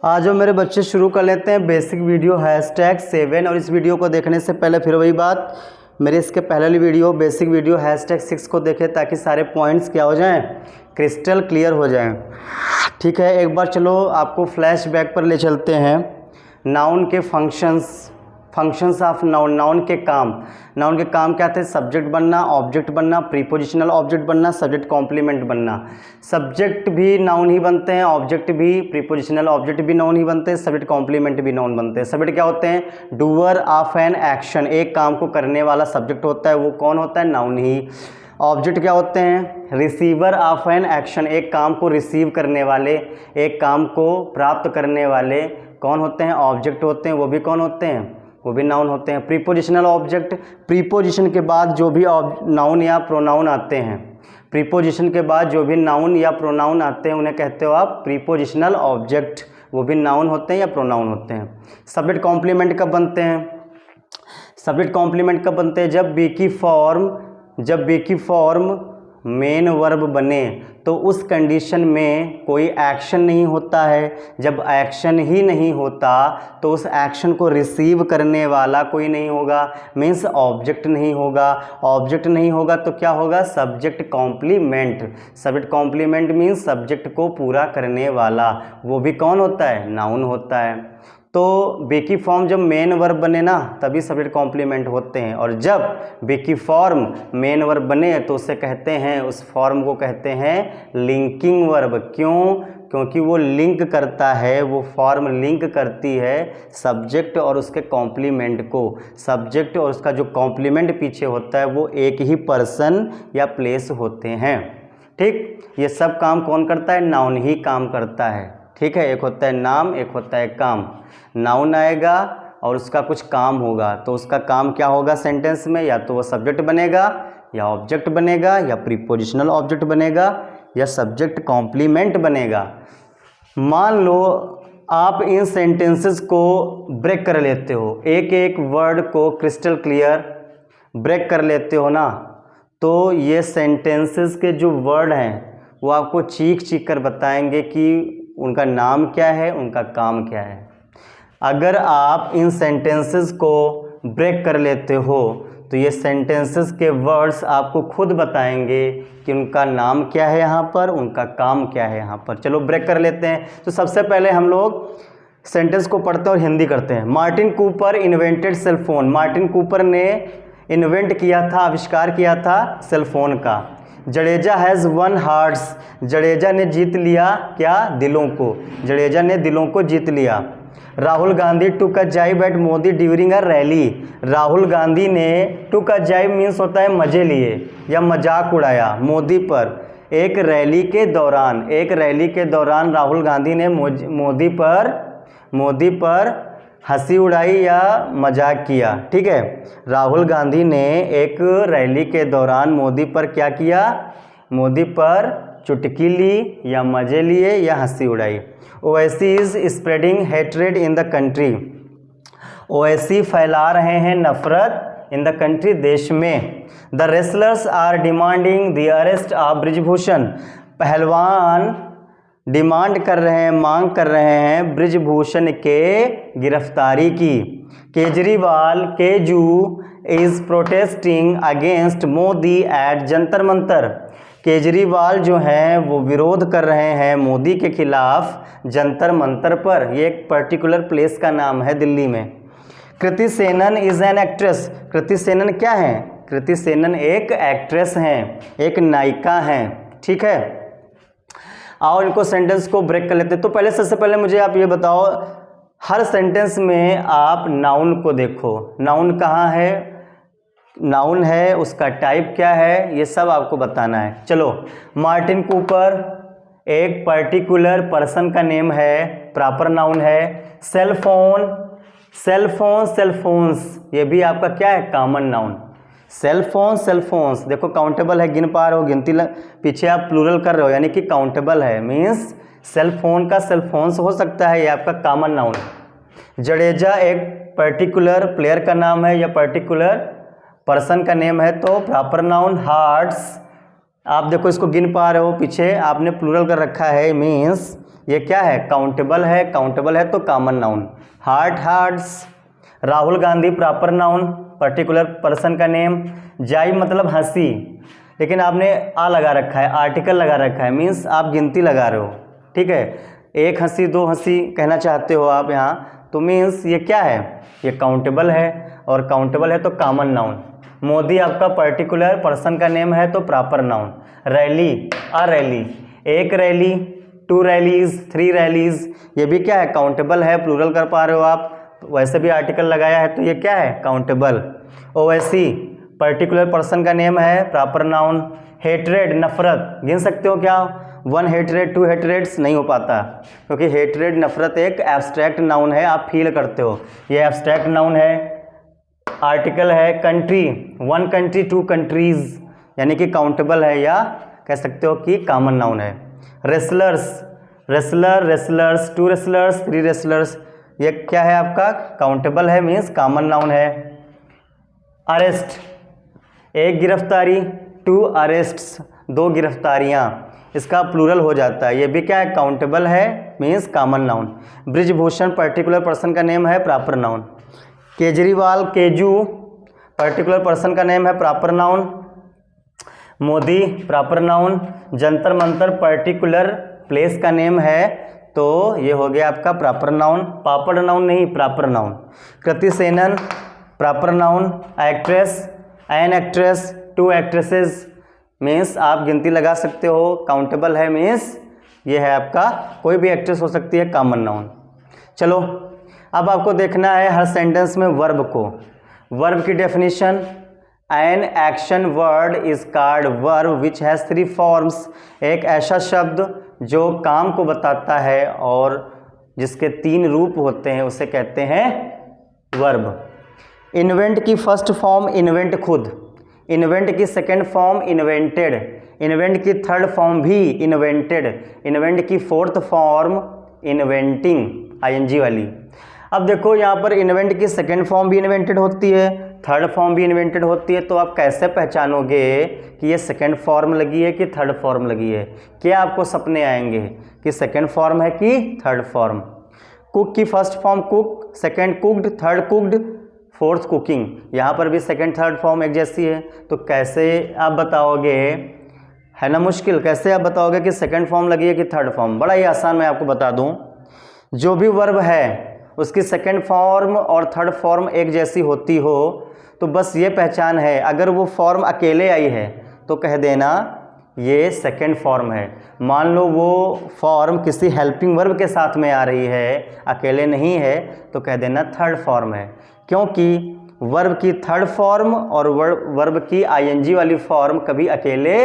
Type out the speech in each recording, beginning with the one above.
आज जो मेरे बच्चे शुरू कर लेते हैं बेसिक वीडियो #7। और इस वीडियो को देखने से पहले फिर वही बात, मेरे इसके पहले वाली वीडियो बेसिक वीडियो #6 को देखें ताकि सारे पॉइंट्स क्या हो जाएं, क्रिस्टल क्लियर हो जाएं। ठीक है, एक बार चलो आपको फ्लैशबैक पर ले चलते हैं। नाउन के फंक्शंस ऑफ नाउन, नाउन के काम क्या थे? सब्जेक्ट बनना, ऑब्जेक्ट बनना, प्रीपोजिशनल ऑब्जेक्ट बनना, सब्जेक्ट कॉम्प्लीमेंट बनना। सब्जेक्ट भी नाउन ही बनते हैं, ऑब्जेक्ट भी, प्रीपोजिशनल ऑब्जेक्ट भी नाउन ही बनते हैं, सब्जेक्ट कॉम्प्लीमेंट भी नाउन बनते हैं। सब्जेक्ट क्या होते हैं? डूअर ऑफ एन एक्शन, एक काम को करने वाला सब्जेक्ट होता है, वो कौन होता है? नाउन ही। ऑब्जेक्ट क्या होते हैं? रिसीवर ऑफ एन एक्शन, एक काम को रिसीव करने वाले, एक काम को प्राप्त करने वाले कौन होते हैं? ऑब्जेक्ट होते हैं। वो भी कौन होते हैं? वो भी नाउन होते हैं। प्रीपोजिशनल ऑब्जेक्ट, प्रीपोजिशन के बाद जो भी नाउन या प्रोनाउन आते हैं, प्रीपोजिशन के बाद जो भी नाउन या प्रोनाउन आते हैं उन्हें कहते हो आप प्रीपोजिशनल ऑब्जेक्ट। वो भी नाउन होते हैं या प्रोनाउन होते हैं। सब्जेक्ट कॉम्प्लीमेंट कब बनते हैं? सब्जेक्ट कॉम्प्लीमेंट कब बनते हैं? जब बी की फॉर्म मेन वर्ब बने तो उस कंडीशन में कोई एक्शन नहीं होता है। जब एक्शन ही नहीं होता तो उस एक्शन को रिसीव करने वाला कोई नहीं होगा, मीन्स ऑब्जेक्ट नहीं होगा। ऑब्जेक्ट नहीं होगा तो क्या होगा? Subject complement. Subject complement means subject को पूरा करने वाला, वो भी कौन होता है? नाउन होता है। तो बी की फॉर्म जब मेन वर्ब बने ना तभी सब्जेक्ट कॉम्प्लीमेंट होते हैं, और जब बी की फॉर्म मेन वर्ब बने तो उसे कहते हैं, उस फॉर्म को कहते हैं लिंकिंग वर्ब। क्यों? क्योंकि वो लिंक करता है, वो फॉर्म लिंक करती है सब्जेक्ट और उसके कॉम्प्लीमेंट को। सब्जेक्ट और उसका जो कॉम्प्लीमेंट पीछे होता है वो एक ही पर्सन या प्लेस होते हैं। ठीक, ये सब काम कौन करता है? नाउन ही काम करता है। ठीक है, एक होता है नाम, एक होता है काम। नाउन आएगा और उसका कुछ काम होगा, तो उसका काम क्या होगा सेंटेंस में? या तो वो सब्जेक्ट बनेगा, या ऑब्जेक्ट बनेगा, या प्रीपोजिशनल ऑब्जेक्ट बनेगा, या सब्जेक्ट कॉम्प्लीमेंट बनेगा। मान लो आप इन सेंटेंसेस को ब्रेक कर लेते हो, एक एक वर्ड को क्रिस्टल क्लियर ब्रेक कर लेते हो ना, तो ये सेंटेंसेस के जो वर्ड हैं वो आपको चीख चीख कर बताएंगे कि उनका नाम क्या है, उनका काम क्या है। अगर आप इन सेंटेंसेस को ब्रेक कर लेते हो तो ये सेंटेंसेस के वर्ड्स आपको खुद बताएंगे कि उनका नाम क्या है यहाँ पर, उनका काम क्या है यहाँ पर। चलो ब्रेक कर लेते हैं। तो सबसे पहले हम लोग सेंटेंस को पढ़ते हैं और हिंदी करते हैं। Martin Cooper invented cellphone. Martin Cooper ने इन्वेंट किया था, आविष्कार किया था सेलफोन का। Jadeja has one hearts. Jadeja ने जीत लिया क्या? दिलों को। जडेजा ने दिलों को जीत लिया। Rahul Gandhi took a jibe at Modi during a rally. Rahul Gandhi ने टुक अ जाइब मीन्स होता है मजे लिए या मजाक उड़ाया मोदी पर एक रैली के दौरान। एक रैली के दौरान राहुल गांधी ने मोदी पर हंसी उड़ाई या मजाक किया। ठीक है, राहुल गांधी ने एक रैली के दौरान मोदी पर क्या किया? मोदी पर चुटकी ली या मजे लिए या हंसी उड़ाई। Owaisi is spreading hatred in the country. Owaisi फैला रहे हैं नफरत इन द कंट्री, देश में। The wrestlers are demanding the arrest of Brij Bhushan. पहलवान डिमांड कर रहे हैं, मांग कर रहे हैं ब्रिजभूषण के गिरफ्तारी की। Keju is protesting against Modi at Jantar Mantar. Kejriwal जो हैं वो विरोध कर रहे हैं मोदी के खिलाफ जंतर मंतर पर। ये एक पर्टिकुलर प्लेस का नाम है दिल्ली में। Kriti Sanon is an actress. Kriti Sanon क्या है? कृति सेनन एक एक्ट्रेस हैं, एक नायिका हैं। ठीक है, आओ इनको सेंटेंस को ब्रेक कर लेते हैं। तो पहले सबसे पहले मुझे आप ये बताओ, हर सेंटेंस में आप नाउन को देखो। नाउन कहाँ है, नाउन है, उसका टाइप क्या है, ये सब आपको बताना है। चलो, मार्टिन कूपर एक पर्टिकुलर पर्सन का नेम है, प्रॉपर नाउन है। सेलफोन, सेलफोन्स, ये भी आपका क्या है? Common noun. सेलफोन्स देखो काउंटेबल है, गिन पा रहे हो, गिनती पीछे आप प्लूरल कर रहे हो यानी कि काउंटेबल है, मीन्स सेलफोन का सेलफोन्स हो सकता है, ये आपका कॉमन नाउन है। जडेजा एक पर्टिकुलर प्लेयर का नाम है या पर्टिकुलर पर्सन का नेम है, तो प्रॉपर नाउन। हार्ट्स आप देखो इसको गिन पा रहे हो, पीछे आपने प्लूरल कर रखा है, मीन्स ये क्या है, काउंटेबल है। काउंटेबल है तो common noun. Heart hearts. Rahul Gandhi proper noun, particular person का नेम। जाई मतलब हंसी, लेकिन आपने आ लगा रखा है, आर्टिकल लगा रखा है, मीन्स आप गिनती लगा रहे हो, ठीक है। एक हंसी दो हंसी कहना चाहते हो आप यहाँ, तो मीन्स ये क्या है, ये काउंटेबल है, और काउंटेबल है तो कॉमन नाउन। मोदी आपका पर्टिकुलर पर्सन का नेम है तो प्रॉपर नाउन। रैली, अ रैली, एक रैली, 2 रैलीज, 3 रैलीज, ये भी क्या है, काउंटेबल है, प्लूरल कर पा रहे हो आप, वैसे भी आर्टिकल लगाया है तो ये क्या है, काउंटेबल। ओवैसी पर्टिकुलर पर्सन का नेम है, प्रॉपर नाउन। हेट्रेड नफरत, गिन सकते हो क्या, 1 हेट्रेड 2 हेट्रेड्स, नहीं हो पाता, क्योंकि हेट्रेड नफरत एक एब्स्ट्रैक्ट नाउन है, आप फील करते हो, ये एब्स्ट्रैक्ट नाउन है। आर्टिकल है कंट्री, 1 कंट्री 2 कंट्रीज, यानी कि काउंटेबल है, या कह सकते हो कि कॉमन नाउन है। Wrestlers, wrestler wrestlers, 2 wrestlers 3 wrestlers, ये क्या है आपका, काउंटेबल है, मीन्स कॉमन नाउन है। अरेस्ट, एक गिरफ्तारी, 2 अरेस्ट्स, 2 गिरफ्तारियां, इसका प्लूरल हो जाता है, ये भी क्या है, काउंटेबल है, means common noun. Brijbhushan particular person का नेम है, proper noun. Kejriwal Keju particular person का नेम है, proper noun. Modi proper noun. Jantar Mantar particular place का नेम है, तो ये हो गया आपका प्रॉपर नाउन, पापड़ नाउन नहीं, proper noun. Kriti Sanon proper noun. Actress, an actress, 2 actresses, means आप गिनती लगा सकते हो, काउंटेबल है, मीन्स ये है आपका, कोई भी एक्ट्रेस हो सकती है, कॉमन नाउन। चलो अब आपको देखना है हर सेंटेंस में वर्ब को। वर्ब की definition, an action word is called verb which has 3 forms, एक ऐसा शब्द जो काम को बताता है और जिसके 3 रूप होते हैं उसे कहते हैं वर्ब। इन्वेंट की फर्स्ट फॉर्म इन्वेंट खुद, इन्वेंट की सेकंड फॉर्म इन्वेंटेड, इन्वेंट की थर्ड फॉर्म भी इन्वेंटेड, इन्वेंट की फोर्थ फॉर्म इन्वेंटिंग, आईएनजी वाली। अब देखो यहाँ पर इन्वेंट की सेकंड फॉर्म भी इन्वेंटेड होती है, थर्ड फॉर्म भी इन्वेंटेड होती है, तो आप कैसे पहचानोगे कि ये सेकंड फॉर्म लगी है कि थर्ड फॉर्म लगी है, क्या आपको सपने आएंगे कि सेकंड फॉर्म है कि थर्ड फॉर्म। कुक की first form cook, second cooked, third cooked, fourth cooking, यहाँ पर भी सेकंड थर्ड फॉर्म एक जैसी है, तो कैसे आप बताओगे, है ना मुश्किल, कैसे आप बताओगे कि सेकंड फॉर्म लगी है कि थर्ड फॉर्म। बड़ा ही आसान, मैं आपको बता दूं, जो भी वर्ब है उसकी सेकंड फॉर्म और थर्ड फॉर्म एक जैसी होती हो तो बस ये पहचान है, अगर वो फॉर्म अकेले आई है तो कह देना ये सेकंड फॉर्म है। मान लो वो फॉर्म किसी हेल्पिंग वर्ब के साथ में आ रही है, अकेले नहीं है, तो कह देना थर्ड फॉर्म है, क्योंकि वर्ब की थर्ड फॉर्म और वर्ब की आईएनजी वाली फॉर्म कभी अकेले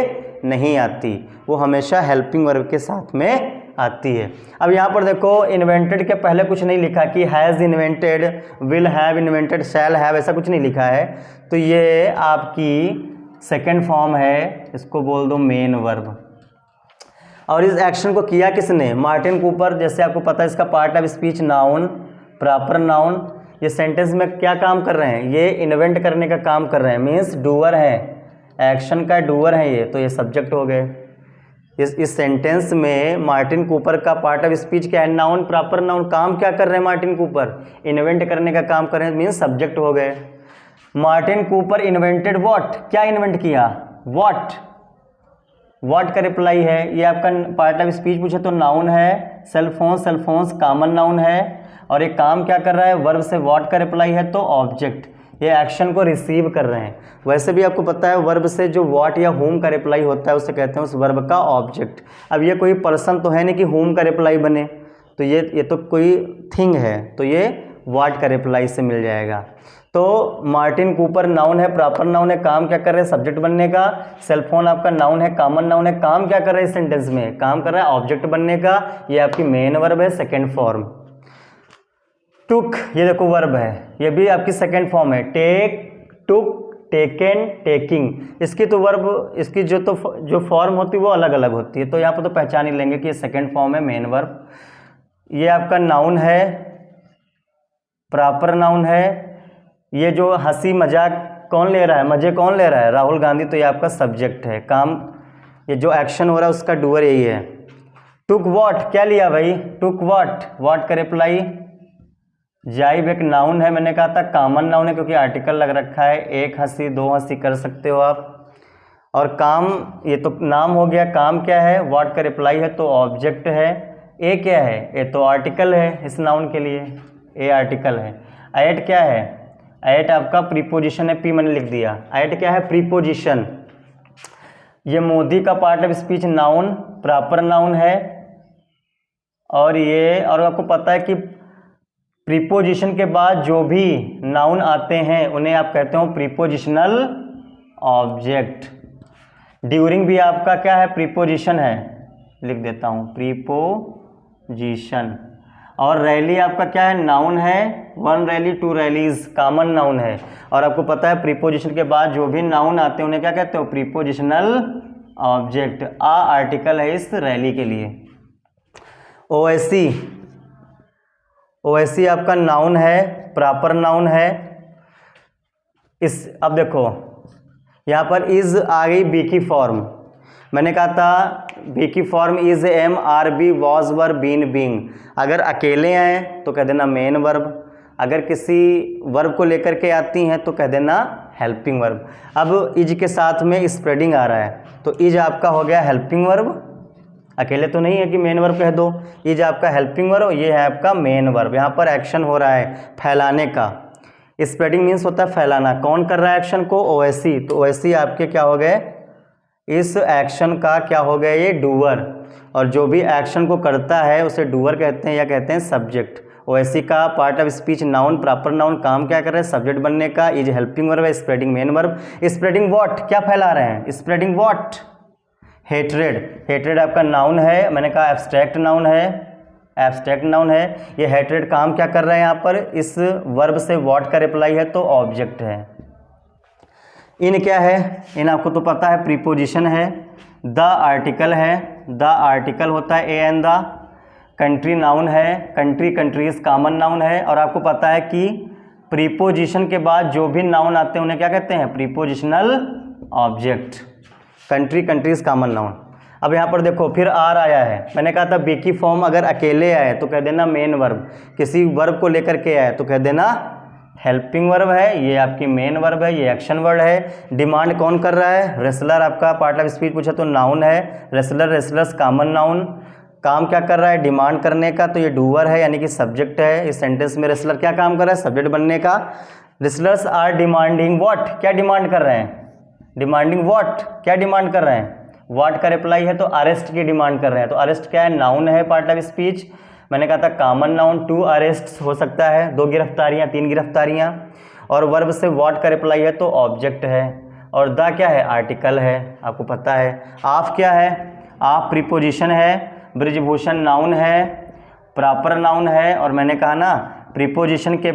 नहीं आती, वो हमेशा हेल्पिंग वर्ब के साथ में आती है। अब यहाँ पर देखो इन्वेंटेड के पहले कुछ नहीं लिखा कि has invented, will have invented, shall have, ऐसा कुछ नहीं लिखा है, तो ये आपकी सेकंड फॉर्म है, इसको बोल दो मेन वर्ब। और इस एक्शन को किया किसने, मार्टिन कूपर, जैसे आपको पता है इसका part of speech noun, proper noun. ये सेंटेंस में क्या काम कर रहे हैं, ये इन्वेंट करने का काम कर रहे हैं, मीन्स डूअर है, एक्शन का डूअर है ये, तो ये सब्जेक्ट हो गए। इस सेंटेंस में मार्टिन कूपर का पार्ट ऑफ स्पीच क्या है, नाउन, प्रॉपर नाउन। काम क्या कर रहे हैं मार्टिन कूपर, इन्वेंट करने का काम कर रहे हैं, मीन्स सब्जेक्ट हो गए। मार्टिन कूपर इन्वेंटेड व्हाट, क्या इन्वेंट किया, व्हाट, व्हाट का रिप्लाई है, ये आपका पार्ट ऑफ स्पीच पूछे तो नाउन है। सेलफोन्स, सेलफोन्स कॉमन नाउन है, और ये काम क्या कर रहा है, वर्ब से व्हाट का रिप्लाई है तो ऑब्जेक्ट, ये एक्शन को रिसीव कर रहे हैं। वैसे भी आपको पता है वर्ब से जो व्हाट या होम का रिप्लाई होता है उसे कहते हैं उस वर्ब का ऑब्जेक्ट। अब ये कोई पर्सन तो है नहीं कि होम का रिप्लाई बने, तो ये तो कोई थिंग है, तो ये व्हाट का रिप्लाई से मिल जाएगा। तो मार्टिन कूपर नाउन है, प्रॉपर नाउन है, काम क्या कर रहे हैं, सब्जेक्ट बनने का। सेलफोन आपका नाउन है, कॉमन नाउन है, काम क्या कर रहे हैं इस सेंटेंस में, काम कर रहा है ऑब्जेक्ट बनने का, ये आपकी मेन वर्ब है, सेकेंड फॉर्म। टुक, ये देखो वर्ब है, ये भी आपकी सेकेंड फॉर्म है, टेक, टुक, टेकन, टेकिंग। इसकी तो वर्ब, इसकी जो फॉर्म होती है वो अलग अलग होती है, तो यहाँ पर तो पहचान ही लेंगे कि ये सेकेंड फॉर्म है, मेन वर्ब। ये आपका नाउन है, प्रॉपर नाउन है। ये जो हंसी मजाक कौन ले रहा है, मजे कौन ले रहा है, राहुल गांधी, तो ये आपका सब्जेक्ट है। काम ये जो एक्शन हो रहा है उसका डूअर यही है। टुक वॉट क्या लिया भाई, टुक वॉट, वॉट का रिप्लाई। जाइब एक नाउन है, मैंने कहा था कॉमन नाउन है क्योंकि आर्टिकल लग रखा है। एक हंसी दो हंसी कर सकते हो आप। और काम ये तो नाम हो गया, काम क्या है, व्हाट का रिप्लाई है तो ऑब्जेक्ट है। ए क्या है, ए तो आर्टिकल है इस नाउन के लिए, ए आर्टिकल है। एट क्या है, एट आपका प्रीपोजिशन है, पी मैंने लिख दिया। एट क्या है, प्रीपोजिशन। ये मोदी का part of speech noun proper noun है। और ये और आपको पता है कि प्रीपोजिशन के बाद जो भी नाउन आते हैं उन्हें आप कहते हो प्रीपोजिशनल ऑब्जेक्ट। ड्यूरिंग भी आपका क्या है, प्रीपोजिशन है, लिख देता हूँ प्रीपोजिशन। और रैली आपका क्या है, नाउन है। One rally two rallies common noun है। और आपको पता है प्रीपोजिशन के बाद जो भी नाउन आते हैं उन्हें क्या कहते हो, प्रीपोजिशनल ऑब्जेक्ट। आ आर्टिकल है इस रैली के लिए। ओएसी, ओएसी आपका नाउन है, प्रॉपर नाउन है। इस अब देखो यहाँ पर इज आ गई बी की फॉर्म। मैंने कहा था बी की form is, am, are, be, was, were, been, being. अगर अकेले हैं तो कह देना मेन वर्ब। अगर किसी वर्ब को लेकर के आती हैं तो कह देना हेल्पिंग वर्ब। अब इज के साथ में स्प्रेडिंग आ रहा है तो इज आपका हो गया हेल्पिंग वर्ब। अकेले तो नहीं है कि मेन वर्ब कह दो, इज आपका हेल्पिंग वर्ब, ये है आपका मेन वर्ब। यहाँ पर एक्शन हो रहा है फैलाने का। स्प्रेडिंग मीन्स होता है फैलाना। कौन कर रहा है एक्शन को, ओएसी। तो ओएसी आपके क्या हो गए, इस एक्शन का क्या हो गया, ये डूअर। और जो भी एक्शन को करता है उसे डूअर कहते हैं या कहते हैं सब्जेक्ट। ओएसी का part of speech noun proper noun, काम क्या कर रहे हैं, सब्जेक्ट बनने का। इज हेल्पिंग वर्ब है, spreading main verb. Spreading what क्या फैला रहे हैं, स्प्रेडिंग व्हाट, हेट्रेड। हेट्रेड आपका नाउन है, मैंने कहा एब्स्ट्रैक्ट नाउन है, एब्स्ट्रैक्ट नाउन है। ये हेट्रेड काम क्या कर रहा है यहाँ पर, इस वर्ब से व्हाट का रिप्लाई है तो ऑब्जेक्ट है। इन क्या है, इन आपको तो पता है प्रीपोजिशन है। द आर्टिकल है, द आर्टिकल होता है A N the. Country noun है, कंट्री कंट्रीज कॉमन नाउन है। और आपको पता है कि प्रीपोजिशन के बाद जो भी नाउन आते हैं उन्हें क्या कहते हैं, prepositional object. Country countries common noun. अब यहाँ पर देखो फिर आर आया है। मैंने कहा था बी की फॉर्म अगर अकेले आए तो कह देना मेन वर्ब, किसी वर्ब को लेकर के आए तो कह देना हेल्पिंग वर्ब है, ये आपकी मेन वर्ब है, ये एक्शन वर्ड है। डिमांड कौन कर रहा है, रेसलर आपका पार्ट ऑफ स्पीच पूछा तो नाउन है। Wrestler, wrestlers common noun. काम क्या कर रहा है, डिमांड करने का, तो ये डूअर है यानी कि सब्जेक्ट है। इस सेंटेंस में रेसलर क्या काम कर रहा है, सब्जेक्ट बनने का। रेसलर्स आर डिमांडिंग व्हाट, क्या डिमांड कर रहे हैं, डिमांडिंग व्हाट, क्या डिमांड कर रहे हैं, व्हाट का रिप्लाई है तो अरेस्ट की डिमांड कर रहे हैं। तो अरेस्ट क्या है, नाउन है पार्ट ऑफ स्पीच। मैंने कहा था कॉमन नाउन, टू अरेस्ट हो सकता है, 2 गिरफ्तारियां 3 गिरफ्तारियां। और वर्ब से व्हाट का रिप्लाई है तो ऑब्जेक्ट है। और द क्या है, आर्टिकल है, आपको पता है। ऑफ क्या है, ऑफ प्रीपोजिशन है। ब्रिजभूषण नाउन है, प्रॉपर नाउन है। और मैंने कहा ना प्रीपोजिशन के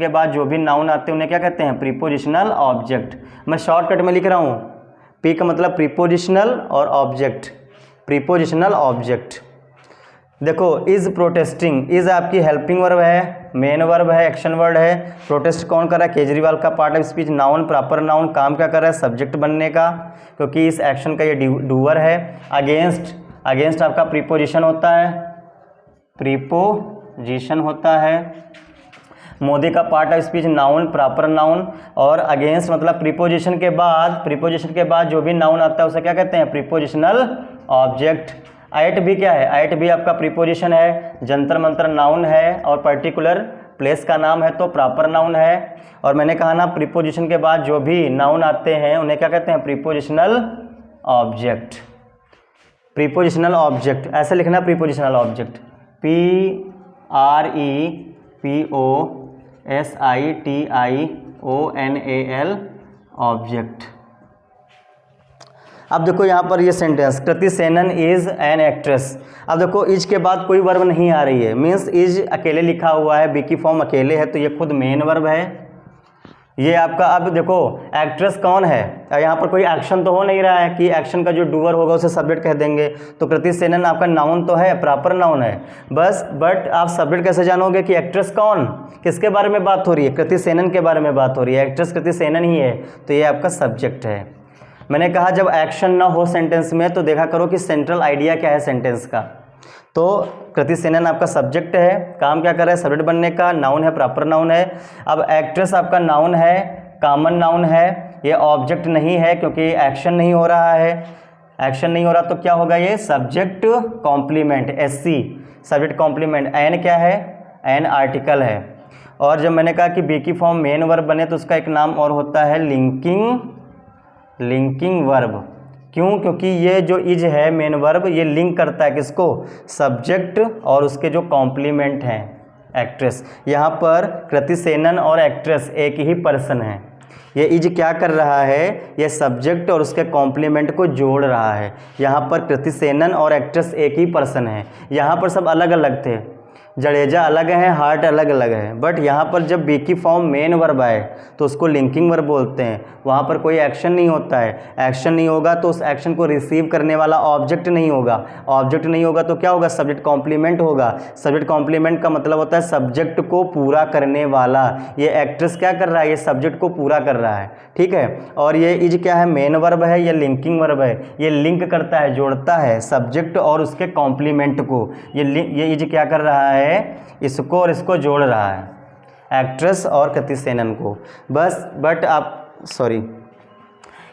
बाद जो भी नाउन आते हैं उन्हें क्या कहते हैं, प्रीपोजिशनल ऑब्जेक्ट। मैं शॉर्टकट में लिख रहा हूँ, पी का मतलब प्रीपोजिशनल और ऑब्जेक्ट, प्रीपोजिशनल ऑब्जेक्ट। देखो इज प्रोटेस्टिंग, इज आपकी हेल्पिंग वर्ब है, मेन वर्ब है, एक्शन वर्ड है। प्रोटेस्ट कौन कर रहा है, केजरीवाल का part of speech noun proper noun. काम क्या कर रहा है, सब्जेक्ट बनने का, क्योंकि इस एक्शन का ये डूअर है। अगेंस्ट, अगेंस्ट आपका प्रीपोजिशन होता है, प्रीपोजिशन होता है। मोदी का part of speech noun proper noun. और अगेंस्ट मतलब प्रीपोजिशन के बाद जो भी नाउन आता है उसे क्या कहते हैं, प्रीपोजिशनल ऑब्जेक्ट। एट भी क्या है, एट भी आपका प्रीपोजिशन है। जंतर मंतर नाउन है और पर्टिकुलर प्लेस का नाम है तो प्रॉपर नाउन है। और मैंने कहा ना प्रीपोजिशन के बाद जो भी नाउन आते हैं उन्हें क्या कहते हैं, प्रीपोजिशनल ऑब्जेक्ट। प्रीपोजिशनल ऑब्जेक्ट ऐसे लिखना, प्रीपोजिशनल ऑब्जेक्ट, PREPOSITIONAL ऑब्जेक्ट। अब देखो यहाँ पर ये sentence, Kriti Sanon is an actress. अब देखो इज के बाद कोई वर्ब नहीं आ रही है, मीन्स इज अकेले लिखा हुआ है, बी की फॉर्म अकेले है तो ये खुद मेन वर्ब है ये आपका। अब देखो एक्ट्रेस कौन है, यहाँ पर कोई एक्शन तो हो नहीं रहा है कि एक्शन का जो डूअर होगा उसे सब्जेक्ट कह देंगे। तो कृति सेनन आपका नाउन तो है, प्रॉपर नाउन है बस, बट आप सब्जेक्ट कैसे जानोगे कि एक्ट्रेस कौन, किसके बारे में बात हो रही है, कृति सेनन के बारे में बात हो रही है, एक्ट्रेस कृति सेनन ही है तो ये आपका सब्जेक्ट है। मैंने कहा जब एक्शन ना हो सेंटेंस में तो देखा करो कि सेंट्रल आइडिया क्या है सेंटेंस का। तो कृति सेनन आपका सब्जेक्ट है, काम क्या कर रहा है सब्जेक्ट बनने का, नाउन है प्रॉपर नाउन है। अब एक्ट्रेस आपका नाउन है, कॉमन नाउन है, ये ऑब्जेक्ट नहीं है क्योंकि एक्शन नहीं हो रहा है, एक्शन नहीं हो रहा तो क्या होगा ये subject complement, SC subject complement. An क्या है, एन आर्टिकल है। और जब मैंने कहा कि बी की फॉर्म मेन वर्ब बने तो उसका एक नाम और होता है लिंकिंग वर्ब। क्यों, क्योंकि ये जो इज है मेन वर्ब ये लिंक करता है किसको, सब्जेक्ट और उसके जो कॉम्प्लीमेंट हैं एक्ट्रेस। यहाँ पर कृति सेनन और एक्ट्रेस एक ही पर्सन है। ये इज क्या कर रहा है, ये सब्जेक्ट और उसके कॉम्प्लीमेंट को जोड़ रहा है। यहाँ पर कृति सेनन और एक्ट्रेस एक ही पर्सन है। यहाँ पर सब अलग अलग थे, जडेजा अलग है, हार्ट अलग अलग है, बट यहाँ पर जब बी की फॉर्म मेन वर्ब आए तो उसको लिंकिंग वर्ब बोलते हैं। वहाँ पर कोई एक्शन नहीं होता है, एक्शन नहीं होगा तो उस एक्शन को रिसीव करने वाला ऑब्जेक्ट नहीं होगा, ऑब्जेक्ट नहीं होगा तो क्या होगा सब्जेक्ट कॉम्प्लीमेंट होगा। सब्जेक्ट कॉम्प्लीमेंट का मतलब होता है सब्जेक्ट को पूरा करने वाला। ये एक्ट्रेस क्या कर रहा है, ये सब्जेक्ट को पूरा कर रहा है, ठीक है। और ये इज क्या है, मेन वर्ब है, ये लिंकिंग वर्ब है, ये लिंक करता है, जोड़ता है सब्जेक्ट और उसके कॉम्प्लीमेंट को। ये इज क्या कर रहा है, इसको और इसको जोड़ रहा है, एक्ट्रेस और कृति सेनन को। बस बट आप सॉरी,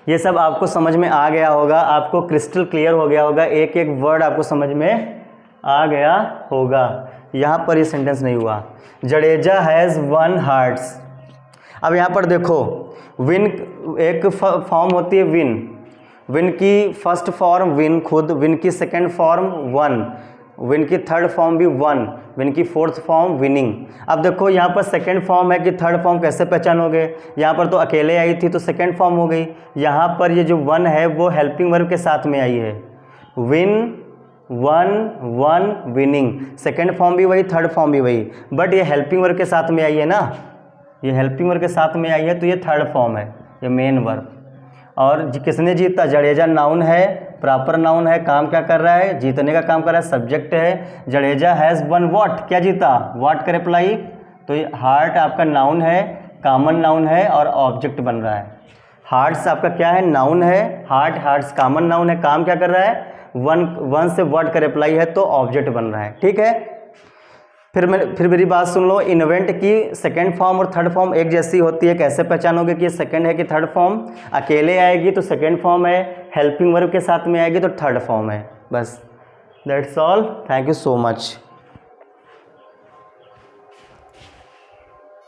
ये सब आपको समझ में आ गया होगा, आपको क्रिस्टल क्लियर हो गया होगा, एक एक वर्ड आपको समझ में आ गया होगा। यहाँ पर ये सेंटेंस नहीं हुआ, जडेजा हैज़ 1 हार्ट्स। अब यहाँ पर देखो विन एक फॉर्म होती है विन की फर्स्ट फॉर्म विन खुद, विन की सेकंड फॉर्म वन, विन की थर्ड फॉर्म भी वन, विन की फोर्थ फॉर्म विनिंग। अब देखो यहाँ पर सेकंड फॉर्म है कि थर्ड फॉर्म कैसे पहचानोगे, यहाँ पर तो अकेले आई थी तो सेकंड फॉर्म हो गई। यहाँ पर ये जो वन है वो हेल्पिंग वर्ब के साथ में आई है, win one winning, second form भी वही थर्ड फॉर्म भी वही, बट ये हेल्पिंग वर्ब के साथ में आई है ना, ये हेल्पिंग वर्ब के साथ में आई है तो ये थर्ड फॉर्म है, ये मेन वर्ब। और किसने जीता, जडेजा नाउन है, प्रॉपर नाउन है, काम क्या कर रहा है, जीतने का काम कर रहा है, सब्जेक्ट है। जडेजा हैज़ 1 व्हाट, क्या जीता, व्हाट का रिप्लाई, तो ये हार्ट आपका नाउन है, कॉमन नाउन है और ऑब्जेक्ट बन रहा है। हार्ट्स आपका क्या है, नाउन है, हार्ट्स कॉमन नाउन है, काम क्या कर रहा है, वन से व्हाट का रिप्लाई है तो ऑब्जेक्ट बन रहा है, ठीक है। फिर मेरी बात सुन लो, इन्वेंट की सेकंड फॉर्म और थर्ड फॉर्म एक जैसी होती है, कैसे पहचानोगे कि ये सेकंड है कि थर्ड फॉर्म, अकेले आएगी तो सेकंड फॉर्म है, हेल्पिंग वर्ब के साथ में आएगी तो थर्ड फॉर्म है। बस that's all, thank you so much.